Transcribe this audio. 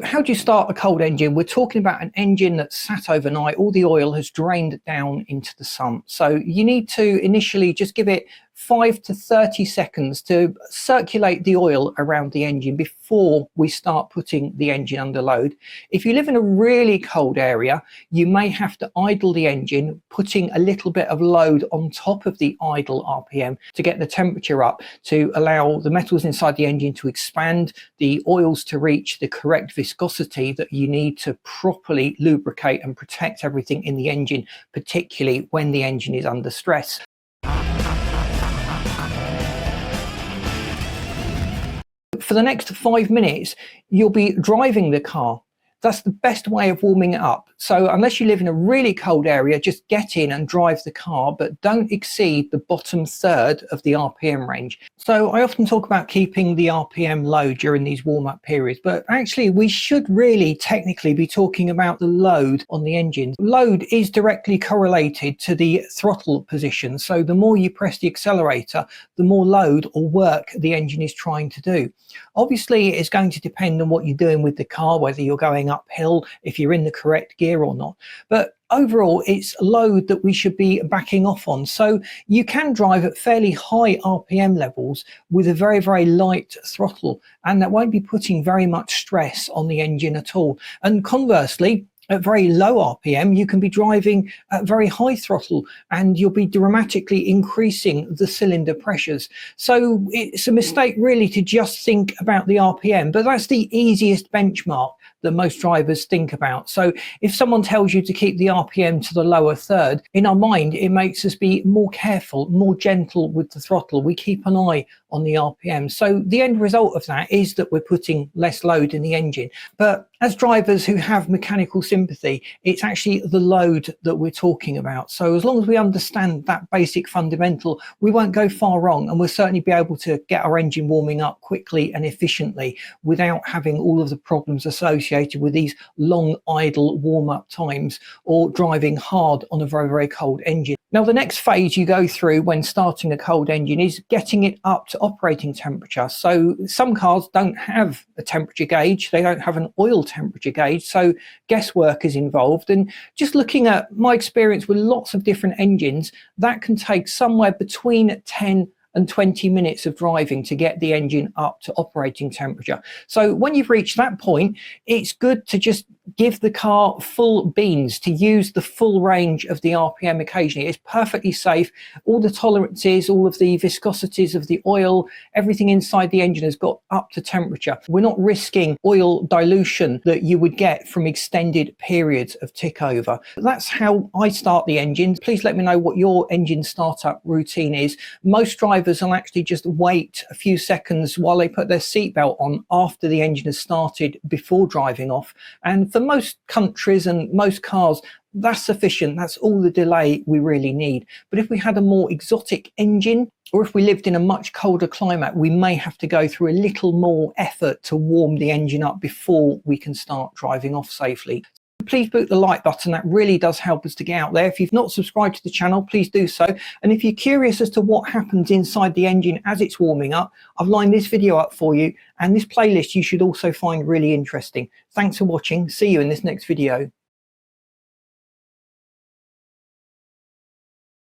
How do you start a cold engine? We're talking about an engine that's sat overnight, all the oil has drained down into the sump. So you need to initially just give it 5 to 30 seconds to circulate the oil around the engine before we start putting the engine under load. If you live in a really cold area, you may have to idle the engine, putting a little bit of load on top of the idle RPM to get the temperature up, to allow the metals inside the engine to expand, the oils to reach the correct viscosity that you need to properly lubricate and protect everything in the engine, particularly when the engine is under stress. For the next 5 minutes, you'll be driving the car. That's the best way of warming it up. So unless you live in a really cold area, just get in and drive the car, but don't exceed the bottom third of the RPM range. So I often talk about keeping the RPM low during these warm-up periods, but actually we should really technically be talking about the load on the engine. Load is directly correlated to the throttle position. So the more you press the accelerator, the more load or work the engine is trying to do. Obviously, it's going to depend on what you're doing with the car, whether you're going uphill, if you're in the correct gear or not. But overall, it's load that we should be backing off on. So you can drive at fairly high RPM levels with a very, very light throttle, and that won't be putting very much stress on the engine at all. And conversely, at very low RPM, you can be driving at very high throttle and you'll be dramatically increasing the cylinder pressures. So it's a mistake really to just think about the RPM, but that's the easiest benchmark that most drivers think about. So if someone tells you to keep the RPM to the lower third, in our mind, it makes us be more careful, more gentle with the throttle. We keep an eye on the RPM. So the end result of that is that we're putting less load in the engine. But as drivers who have mechanical sympathy, it's actually the load that we're talking about. So as long as we understand that basic fundamental, we won't go far wrong, and we'll certainly be able to get our engine warming up quickly and efficiently without having all of the problems associated with these long idle warm-up times or driving hard on a very, very cold engine. Now, the next phase you go through when starting a cold engine is getting it up to operating temperature. So some cars don't have a temperature gauge, they don't have an oil temperature gauge, so guesswork is involved. And just looking at my experience with lots of different engines, that can take somewhere between 10 and 20 minutes of driving to get the engine up to operating temperature. So when you've reached that point, it's good to just give the car full beans, to use the full range of the RPM occasionally. It's perfectly safe. All the tolerances, all of the viscosities of the oil, everything inside the engine has got up to temperature. We're not risking oil dilution that you would get from extended periods of tick over. That's how I start the engine. Please let me know what your engine startup routine is. Most drivers will actually just wait a few seconds while they put their seatbelt on after the engine has started before driving off. And for most countries and most cars, that's sufficient. That's all the delay we really need. But if we had a more exotic engine, or if we lived in a much colder climate, we may have to go through a little more effort to warm the engine up before we can start driving off safely. Please boot the like button. That really does help us to get out there. If you've not subscribed to the channel, please do so. And if you're curious as to what happens inside the engine as it's warming up, I've lined this video up for you, and this playlist you should also find really interesting. Thanks for watching. See you in this next video.